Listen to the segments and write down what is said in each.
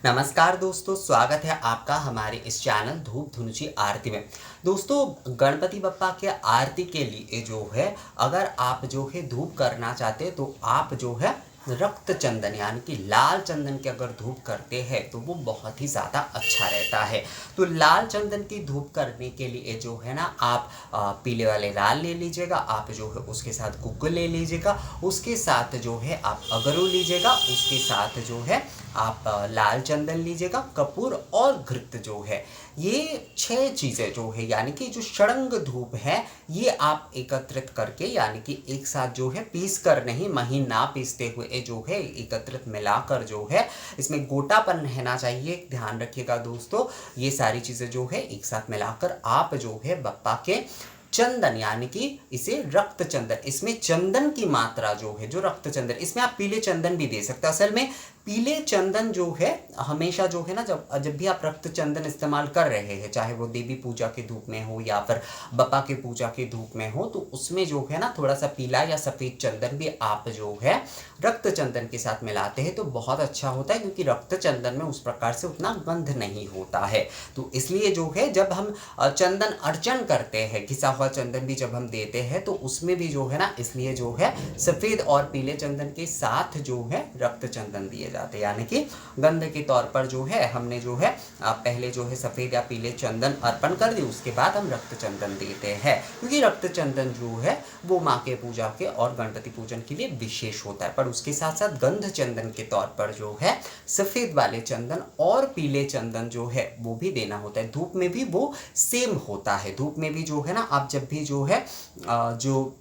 नमस्कार दोस्तों, स्वागत है आपका हमारे इस चैनल धूप धुनुची आरती में। दोस्तों, गणपति बप्पा के आरती के लिए जो है, अगर आप जो है धूप करना चाहते हैं तो आप जो है रक्त चंदन यानी कि लाल चंदन की अगर धूप करते हैं तो वो बहुत ही ज़्यादा अच्छा रहता है। तो लाल चंदन की धूप करने के लिए जो है ना, आप पीले वाले लाल ले लीजिएगा, आप जो है उसके साथ गुग्गुल ले लीजिएगा, उसके साथ जो है आप अगरू लीजिएगा, उसके साथ जो है आप लाल चंदन लीजिएगा, कपूर और घृत जो है, ये 6 चीज़ें जो है यानी कि जो षडंग धूप है, ये आप एकत्रित करके यानी कि एक साथ जो है पीस कर नहीं, महीन ना पीसते हुए जो है एकत्रित मिलाकर जो है, इसमें गोटापन रहना चाहिए, ध्यान रखिएगा दोस्तों। ये सारी चीज़ें जो है एक साथ मिलाकर आप जो है बप्पा के चंदन यानी कि इसे रक्त चंदन, इसमें चंदन की मात्रा जो है, जो रक्त चंदन, इसमें आप पीले चंदन भी दे सकते हैं। असल में पीले चंदन जो है हमेशा जो है ना, जब भी आप रक्त चंदन इस्तेमाल कर रहे हैं, चाहे वो देवी पूजा के धूप में हो या फिर बप्पा के पूजा के धूप में हो, तो उसमें जो है ना थोड़ा सा पीला या सफ़ेद चंदन भी आप जो है रक्त चंदन के साथ मिलाते हैं तो बहुत अच्छा होता है, क्योंकि रक्त चंदन में उस प्रकार से उतना गंध नहीं होता है। तो इसलिए जो है जब हम चंदन अर्चन करते हैं, घिसा हुआ चंदन भी जब हम देते हैं तो उसमें भी जो है ना, इसलिए जो है सफ़ेद और पीले चंदन के साथ जो है रक्त चंदन दिए जाते हैं, यानी कि गंध के तौर पर जो है हमने जो है पहले जो है सफ़ेद या पीले चंदन अर्पण कर दी, उसके बाद हम रक्त चंदन देते हैं, क्योंकि रक्त चंदन जो है वो माँ के पूजा के और गणपति पूजन के लिए विशेष होता है। पर उसके साथ साथ गंध चंदन के तौर पर जो है सफ़ेद वाले चंदन और पीले चंदन जो है वो भी देना होता है। धूप में भी वो सेम होता है। धूप में भी जो है ना, आप जब भी जो है जो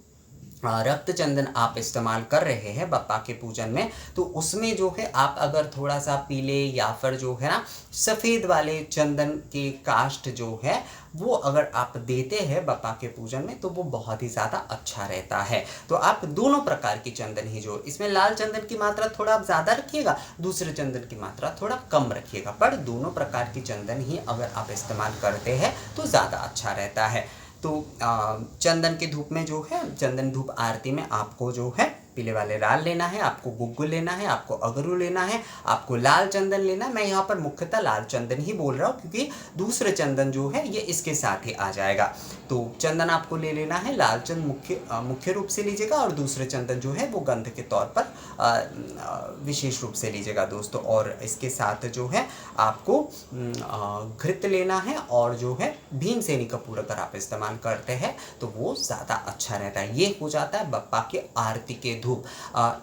रक्त चंदन आप इस्तेमाल कर रहे हैं बप्पा के पूजन में, तो उसमें जो है आप अगर थोड़ा सा पीले या फिर जो है ना सफ़ेद वाले चंदन के काष्ठ जो है वो अगर आप देते हैं बप्पा के पूजन में तो वो बहुत ही ज़्यादा अच्छा रहता है। तो आप दोनों प्रकार की चंदन ही, जो इसमें लाल चंदन की मात्रा थोड़ा आप ज़्यादा रखिएगा, दूसरे चंदन की मात्रा थोड़ा कम रखिएगा, पर दोनों प्रकार की चंदन ही अगर आप इस्तेमाल करते हैं तो ज़्यादा अच्छा रहता है। तो चंदन के धूप में जो है, चंदन धूप आरती में आपको जो है पीले वाले लाल लेना है, आपको गुग्गुल लेना है, आपको अगरू लेना है, आपको लाल चंदन लेना है। मैं यहाँ पर मुख्यतः लाल चंदन ही बोल रहा हूँ, क्योंकि दूसरे चंदन जो है ये इसके साथ ही आ जाएगा। तो चंदन आपको ले लेना है, लाल चंदन मुख्य रूप से लीजिएगा और दूसरे चंदन जो है वो गंध के तौर पर विशेष रूप से लीजिएगा दोस्तों। और इसके साथ जो है आपको घृत लेना है, और जो है भीमसेनी कपूर अगर आप इस्तेमाल करते हैं तो वो ज़्यादा अच्छा रहता है। ये हो जाता है बप्पा के आरती के धूप।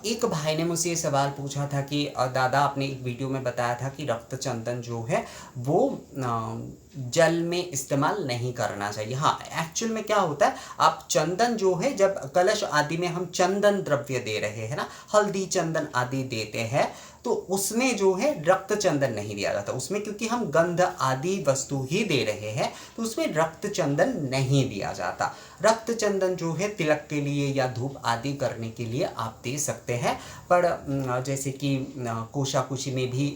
एक भाई ने मुझसे ये सवाल पूछा था कि दादा, आपने एक वीडियो में बताया था कि रक्त चंदन जो है वो जल में इस्तेमाल नहीं करना चाहिए। हाँ, एक्चुअल में क्या होता है, आप चंदन जो है जब कलश आदि में हम चंदन द्रव्य दे रहे हैं ना, हल्दी चंदन आदि देते हैं, तो उसमें जो है रक्त चंदन नहीं दिया जाता उसमें, क्योंकि हम गंध आदि वस्तु ही दे रहे हैं, तो उसमें रक्त चंदन नहीं दिया जाता। रक्त चंदन जो है तिलक के लिए या धूप आदि करने के लिए आप दे सकते हैं, पर जैसे कि कोशाकुशी में भी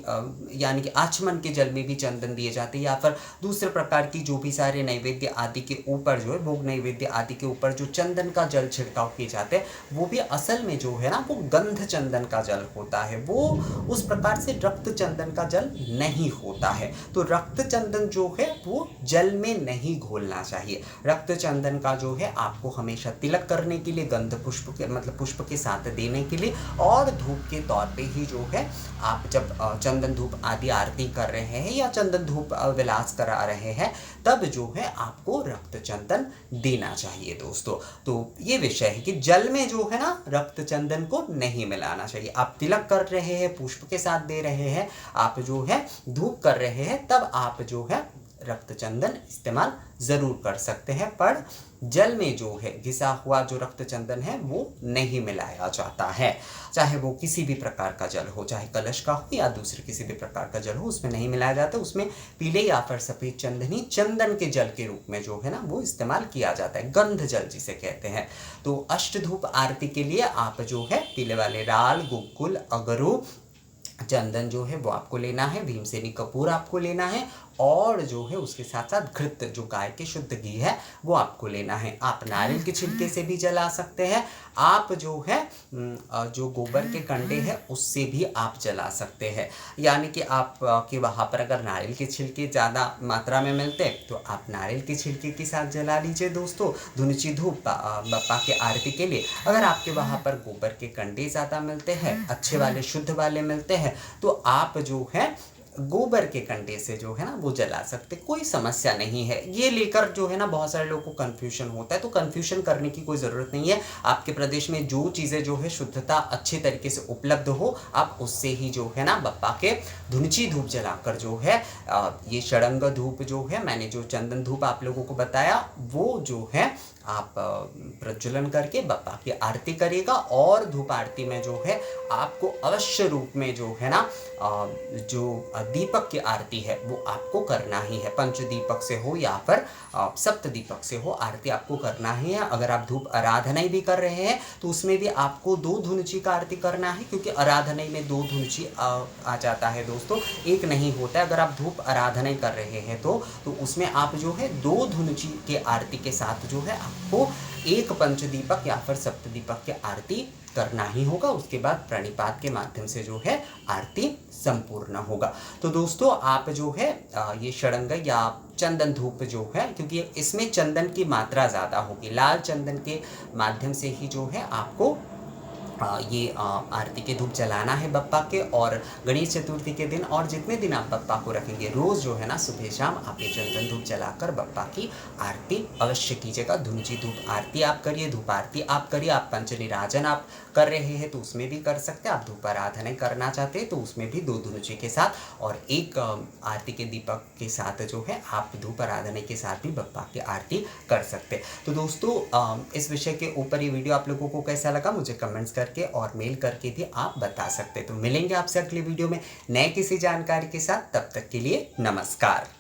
यानी कि आचमन के जल में भी चंदन दिए जाते हैं, या फिर दूसरे प्रकार की जो भी सारे नैवेद्य आदि के ऊपर जो है, भोग नैवेद्य आदि के ऊपर जो चंदन का जल छिड़काव किए जाते हैं, वो भी असल में जो है ना वो गंध चंदन का जल होता है, वो उस प्रकार से रक्त चंदन का जल नहीं होता है। तो रक्त चंदन जो है वो जल में नहीं घोलना चाहिए। रक्त चंदन का जो है आपको हमेशा तिलक करने के लिए, गंध पुष्प के मतलब पुष्प के साथ देने के लिए, और धूप के तौर पे ही जो है आप जब चंदन धूप आदि आरती कर रहे हैं या चंदन धूप विलास करा रहे हैं, तब जो है आपको रक्त चंदन देना चाहिए दोस्तों। तो ये विषय है कि जल में जो है ना रक्त चंदन को नहीं मिलाना चाहिए। आप तिलक कर रहे हैं, पुष्प के साथ दे रहे हैं, आप जो है धूप कर रहे हैं, तब आप जो है रक्त चंदन इस्तेमाल ज़रूर कर सकते हैं, पर जल में जो है घिसा हुआ जो रक्त चंदन है वो नहीं मिलाया जाता है। चाहे वो किसी भी प्रकार का जल हो, चाहे कलश का हो या दूसरे किसी भी प्रकार का जल हो, उसमें नहीं मिलाया जाता। उसमें पीले या फिर सफ़ेद चंदन ही चंदन के जल के रूप में जो है ना वो इस्तेमाल किया जाता है, गंध जल जिसे कहते हैं। तो अष्टधूप आरती के लिए आप जो है पीले वाले लाल, गुग्गुल, अगरू, चंदन जो है वो आपको लेना है, भीमसेनी कपूर आपको लेना है, और जो है उसके साथ साथ घृत जो गाय के शुद्ध घी है वो आपको लेना है। आप नारियल के छिलके से भी जला सकते हैं, आप जो है जो गोबर के कंडे हैं उससे भी आप जला सकते हैं। यानी कि आप के वहाँ पर अगर नारियल के छिलके ज़्यादा मात्रा में मिलते हैं तो आप नारियल के छिलके के साथ जला लीजिए दोस्तों, धुनुची धूप बप्पा के आरती के लिए। अगर आपके वहाँ पर गोबर के कंडे ज़्यादा मिलते हैं, अच्छे वाले शुद्ध वाले मिलते हैं, तो आप जो है गोबर के कंडे से जो है ना वो जला सकते, कोई समस्या नहीं है। ये लेकर जो है ना बहुत सारे लोगों को कन्फ्यूजन होता है, तो कन्फ्यूजन करने की कोई ज़रूरत नहीं है। आपके प्रदेश में जो चीज़ें जो है शुद्धता अच्छे तरीके से उपलब्ध हो, आप उससे ही जो है ना बप्पा के धुनुची धूप जलाकर जो है ये षडंग धूप जो है, मैंने जो चंदन धूप आप लोगों को बताया वो जो है आप प्रज्वलन करके बप्पा की आरती करिएगा। और धूप आरती में जो है आपको अवश्य रूप में जो है ना जो दीपक की आरती है वो आपको करना ही है। पंच दीपक से हो या फिर सप्त दीपक से हो, आरती आपको करना ही है। अगर आप धूप आराधना भी कर रहे हैं तो उसमें भी आपको 2 धुनुची का आरती करना है, क्योंकि आराधना में 2 धुनुची आ जाता है दोस्तों, एक नहीं होता है। अगर आप धूप आराधना कर रहे हैं तो उसमें आप जो है 2 धुनुची के आरती के साथ जो है आपको एक पंचदीपक या फिर सप्तदीपक की आरती करना ही होगा। उसके बाद प्रणिपात के माध्यम से जो है आरती संपूर्ण होगा। तो दोस्तों आप जो है ये षडंग या चंदन धूप जो है, क्योंकि इसमें चंदन की मात्रा ज़्यादा होगी, लाल चंदन के माध्यम से ही जो है आपको ये आरती के धूप जलाना है बप्पा के। और गणेश चतुर्थी के दिन और जितने दिन आप बप्पा को रखेंगे, रोज़ जो है ना सुबह शाम आप ये चंदन धूप जलाकर बप्पा की आरती अवश्य कीजिएगा। धुनुची धूप आरती आप करिए, धूप आरती आप करिए। आप पंच निराजन आप कर रहे हैं तो उसमें भी कर सकते हैं। आप धूप आराधना करना चाहते हैं तो उसमें भी 2 धुनुची के साथ और एक आरती के दीपक के साथ जो है आप धूप आराधना के साथ भी बप्पा की आरती कर सकते हैं। तो दोस्तों इस विषय के ऊपर ये वीडियो आप लोगों को कैसा लगा मुझे कमेंट्स करके और मेल करके भी आप बता सकते हैं। तो मिलेंगे आपसे अगली वीडियो में नए किसी जानकारी के साथ, तब तक के लिए नमस्कार।